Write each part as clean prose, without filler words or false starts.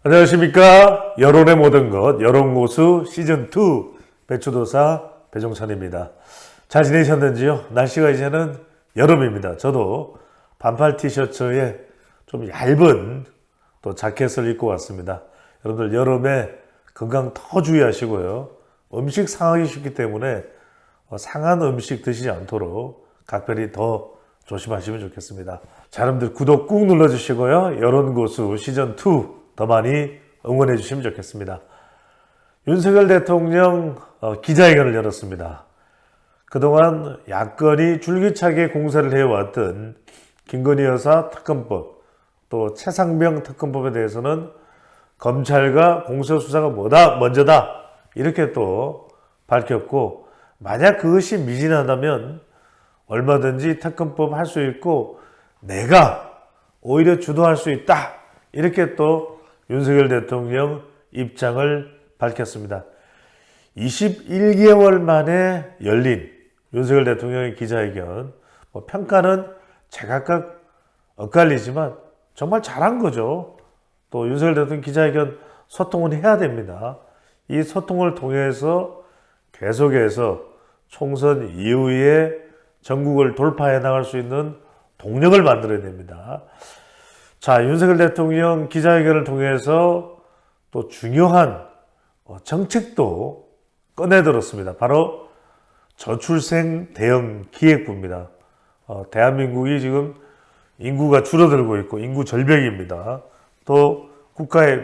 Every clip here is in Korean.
안녕하십니까. 여론의 모든 것 여론고수 시즌2 배추도사 배종찬입니다. 잘 지내셨는지요? 날씨가 이제는 여름입니다. 저도 반팔 티셔츠에 좀 얇은 또 자켓을 입고 왔습니다. 여러분들 여름에 건강 더 주의하시고요. 음식 상하기 쉽기 때문에 상한 음식 드시지 않도록 각별히 더 조심하시면 좋겠습니다. 자, 여러분들 구독 꾹 눌러주시고요. 여론고수 시즌2 더 많이 응원해 주시면 좋겠습니다. 윤석열 대통령 기자회견을 열었습니다. 그동안 야권이 줄기차게 공세를 해왔던 김건희 여사 특검법, 또 최상병 특검법에 대해서는 검찰과 공소수사가 먼저다 이렇게 또 밝혔고, 만약 그것이 미진하다면 얼마든지 특검법 할 수 있고 내가 오히려 주도할 수 있다 이렇게 또 윤석열 대통령 입장을 밝혔습니다. 21개월 만에 열린 윤석열 대통령의 기자회견, 평가는 제각각 엇갈리지만 정말 잘한 거죠. 또 윤석열 대통령 기자회견 소통은 해야 됩니다. 이 소통을 통해서 계속해서 총선 이후에 전국을 돌파해 나갈 수 있는 동력을 만들어야 됩니다. 자, 윤석열 대통령 기자회견을 통해서 또 중요한 정책도 꺼내들었습니다. 바로 저출생 대응 기획부입니다. 대한민국이 지금 인구가 줄어들고 있고 인구 절벽입니다. 또 국가의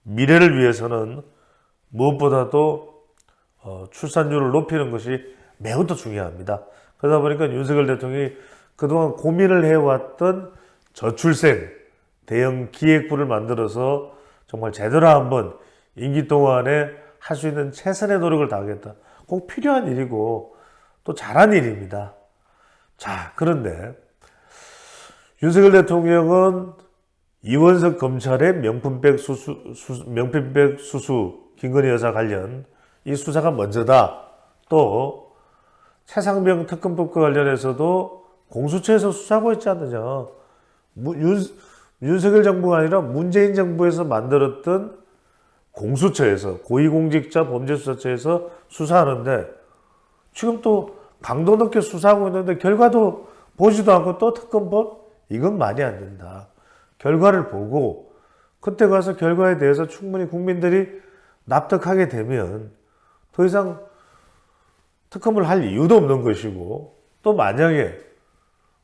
미래를 위해서는 무엇보다도 출산율을 높이는 것이 매우 더 중요합니다. 그러다 보니까 윤석열 대통령이 그동안 고민을 해왔던 저출생 대응 기획부를 만들어서 정말 제대로 한번 임기 동안에 할 수 있는 최선의 노력을 다하겠다. 꼭 필요한 일이고 또 잘한 일입니다. 자, 그런데 윤석열 대통령은 이원석 검찰의 명품백 수수 김건희 여사 관련 이 수사가 먼저다. 또 최상병 특검법과 관련해서도 공수처에서 수사하고 있지 않느냐. 윤석열 정부가 아니라 문재인 정부에서 만들었던 공수처에서, 고위공직자 범죄수사처에서 수사하는데 지금 또 강도 높게 수사하고 있는데 결과도 보지도 않고 또 특검법? 이건 말이 안 된다. 결과를 보고 그때 가서 결과에 대해서 충분히 국민들이 납득하게 되면 더 이상 특검을 할 이유도 없는 것이고, 또 만약에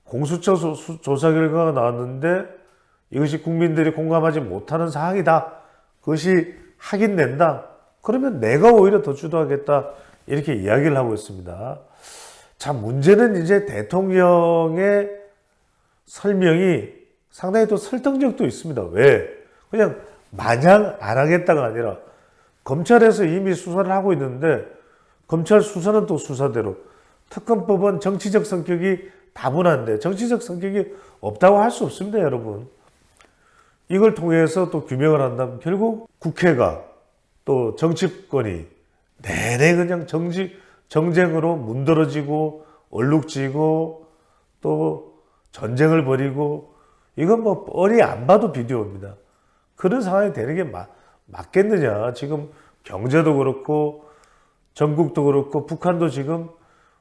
공수처 조사 결과가 나왔는데 이것이 국민들이 공감하지 못하는 사항이다, 그것이 확인된다, 그러면 내가 오히려 더 주도하겠다 이렇게 이야기를 하고 있습니다. 자, 문제는 이제 대통령의 설명이 상당히 또 설득력도 있습니다. 왜? 그냥 마냥 안 하겠다가 아니라 검찰에서 이미 수사를 하고 있는데 검찰 수사는 또 수사대로, 특검법은 정치적 성격이 다분한데 정치적 성격이 없다고 할 수 없습니다, 여러분. 이걸 통해서 또 규명을 한다면 결국 국회가 또 정치권이 내내 그냥 정쟁으로 문드러지고 얼룩지고 또 전쟁을 벌이고, 이건 뭐 뻔히 안 봐도 비디오입니다. 그런 상황이 되는 게 맞겠느냐. 지금 경제도 그렇고 전국도 그렇고 북한도 지금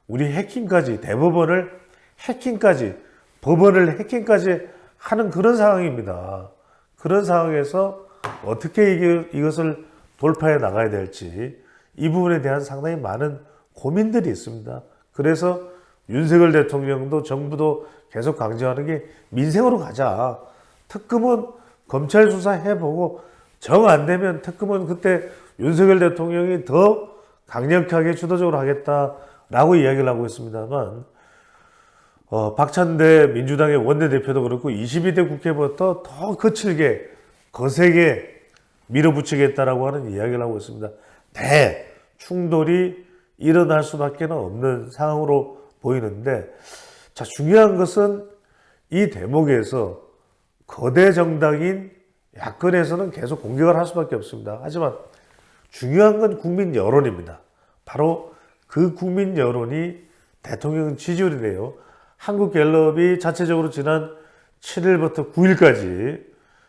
우리 해킹까지, 대법원을 해킹까지, 법원을 해킹까지 하는 그런 상황입니다. 그런 상황에서 어떻게 이것을 돌파해 나가야 될지, 이 부분에 대한 상당히 많은 고민들이 있습니다. 그래서 윤석열 대통령도 정부도 계속 강조하는 게 민생으로 가자. 특검은 검찰 수사해보고 정 안 되면 특검은 그때 윤석열 대통령이 더 강력하게 주도적으로 하겠다라고 이야기를 하고 있습니다만, 박찬대 민주당의 원내대표도 그렇고 22대 국회부터 더 거칠게 거세게 밀어붙이겠다라고 하는 이야기를 하고 있습니다. 대충돌이 일어날 수밖에 없는 상황으로 보이는데, 자, 중요한 것은 이 대목에서 거대 정당인 야권에서는 계속 공격을 할 수밖에 없습니다. 하지만 중요한 건 국민 여론입니다. 바로 그 국민 여론이 대통령 지지율이래요. 한국갤럽이 자체적으로 지난 7일부터 9일까지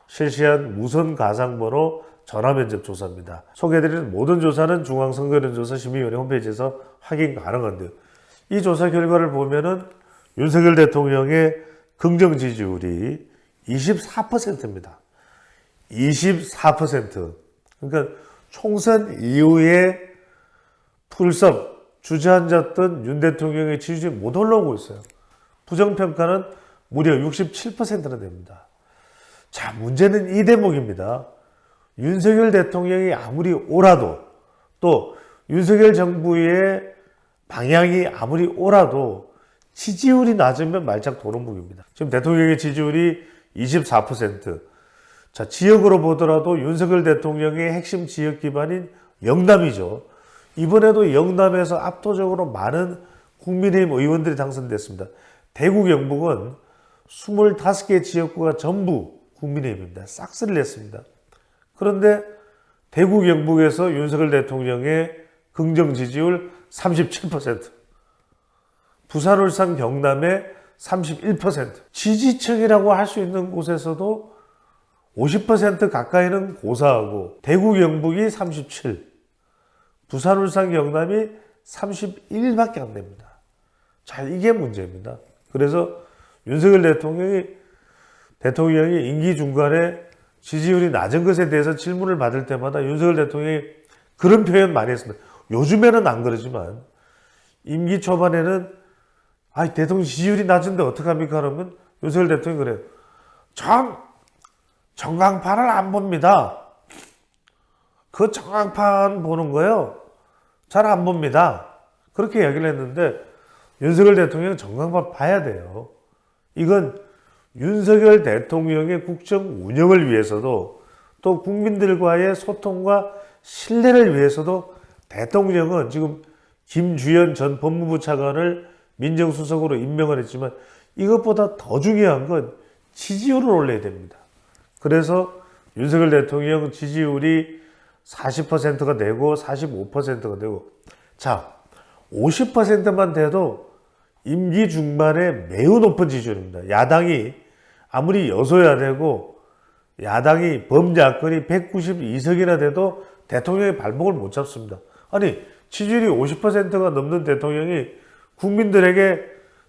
실시한 무선 가상번호 전화면접 조사입니다. 소개해드리는 모든 조사는 중앙선거연조사심의위원회 홈페이지에서 확인 가능한데요. 이 조사 결과를 보면은 윤석열 대통령의 긍정 지지율이 24%입니다. 24%. 그러니까 총선 이후에 풀섭 주저앉았던 윤 대통령의 지지율이 못 올라오고 있어요. 부정평가는 무려 67%나 됩니다. 자, 문제는 이 대목입니다. 윤석열 대통령이 아무리 옳아도 또 윤석열 정부의 방향이 아무리 옳아도 지지율이 낮으면 말짝 도루묵입니다. 지금 대통령의 지지율이 24%. 자, 지역으로 보더라도 윤석열 대통령의 핵심 지역 기반인 영남이죠. 이번에도 영남에서 압도적으로 많은 국민의힘 의원들이 당선됐습니다. 대구 경북은 25개 지역구가 전부 국민의힘입니다. 싹쓸이를 냈습니다. 그런데 대구 경북에서 윤석열 대통령의 긍정 지지율 37%, 부산, 울산, 경남의 31%, 지지층이라고 할 수 있는 곳에서도 50% 가까이는 고사하고 대구 경북이 37, 부산, 울산, 경남이 31밖에 안 됩니다. 자, 이게 문제입니다. 그래서 윤석열 대통령이 임기 중간에 지지율이 낮은 것에 대해서 질문을 받을 때마다 윤석열 대통령이 그런 표현 많이 했습니다. 요즘에는 안 그러지만 임기 초반에는 대통령 지지율이 낮은데 어떡합니까? 그러면 윤석열 대통령이 그래요. 전광판을 안 봅니다. 그 전광판 보는 거요. 잘 안 봅니다. 그렇게 이야기를 했는데 윤석열 대통령은 전광판 봐야 돼요. 이건 윤석열 대통령의 국정 운영을 위해서도 또 국민들과의 소통과 신뢰를 위해서도 대통령은 지금 김주현 전 법무부 차관을 민정수석으로 임명을 했지만 이것보다 더 중요한 건 지지율을 올려야 됩니다. 그래서 윤석열 대통령 지지율이 40%가 되고 45%가 되고, 자, 50%만 돼도 임기 중반에 매우 높은 지지율입니다. 야당이 아무리 여소야되고 야당이 범야권이 192석이나 돼도 대통령의 발목을 못 잡습니다. 아니, 지지율이 50%가 넘는 대통령이 국민들에게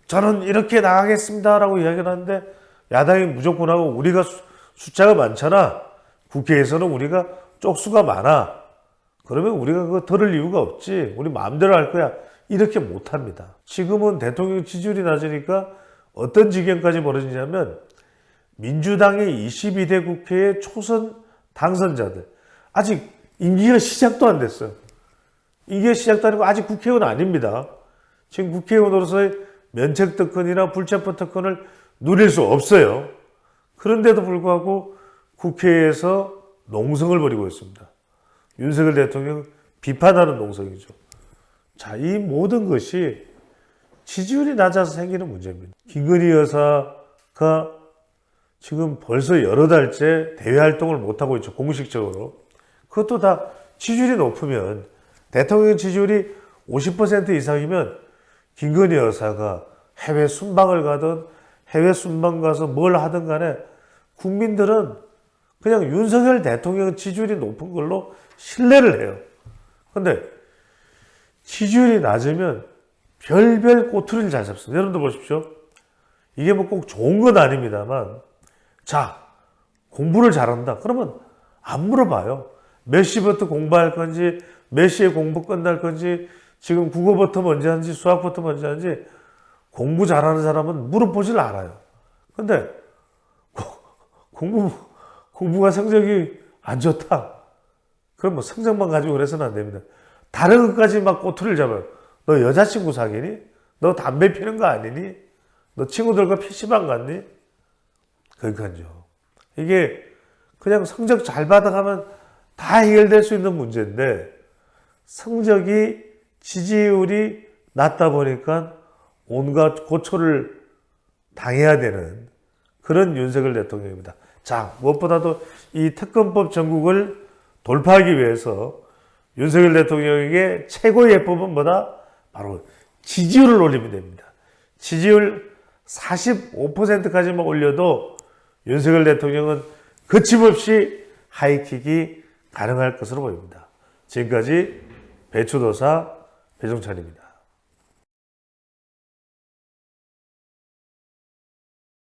저는 이렇게 나가겠습니다라고 이야기를 하는데 야당이 무조건 하고 우리가 숫자가 많잖아. 국회에서는 우리가 쪽수가 많아. 그러면 우리가 그거 들을 이유가 없지. 우리 마음대로 할 거야. 이렇게 못합니다. 지금은 대통령 지지율이 낮으니까 어떤 지경까지 벌어지냐면 민주당의 22대 국회의 초선 당선자들 아직 임기가 시작도 안 됐어요. 임기가 시작도 아니고 아직 국회의원 아닙니다. 지금 국회의원으로서의 면책특권이나 불체포특권을 누릴 수 없어요. 그런데도 불구하고 국회에서 농성을 벌이고 있습니다. 윤석열 대통령 비판하는 농성이죠. 자, 이 모든 것이 지지율이 낮아서 생기는 문제입니다. 김건희 여사가 지금 벌써 여러 달째 대외 활동을 못하고 있죠. 공식적으로. 그것도 다 지지율이 높으면 대통령 지지율이 50% 이상이면 김건희 여사가 해외 순방을 가든 해외 순방 가서 뭘 하든 간에 국민들은 그냥 윤석열 대통령 지지율이 높은 걸로 신뢰를 해요. 그런데 지지율이 낮으면 별별 꼬투리를 잘 잡습니다. 여러분들 보십시오. 이게 뭐 꼭 좋은 건 아닙니다만, 자, 공부를 잘한다. 그러면 안 물어봐요. 몇 시부터 공부할 건지, 몇 시에 공부 끝날 건지, 지금 국어부터 먼저 하는지, 수학부터 먼저 하는지, 공부 잘하는 사람은 물어보질 않아요. 근데, 공부가 성적이 안 좋다. 그럼 뭐 성적만 가지고 그래서는 안 됩니다. 다른 것까지 막 꼬투리를 잡아요. 너 여자친구 사귀니? 너 담배 피는 거 아니니? 너 친구들과 PC방 갔니? 그러니까요. 이게 그냥 성적 잘 받아가면 다 해결될 수 있는 문제인데 성적이 지지율이 낮다 보니까 온갖 고초를 당해야 되는 그런 윤석열 대통령입니다. 자, 무엇보다도 이 특검법 전국을 돌파하기 위해서 윤석열 대통령에게 최고의 예법은 뭐다? 바로 지지율을 올리면 됩니다. 지지율 45%까지만 올려도 윤석열 대통령은 거침없이 하이킥이 가능할 것으로 보입니다. 지금까지 배추도사 배종찬입니다.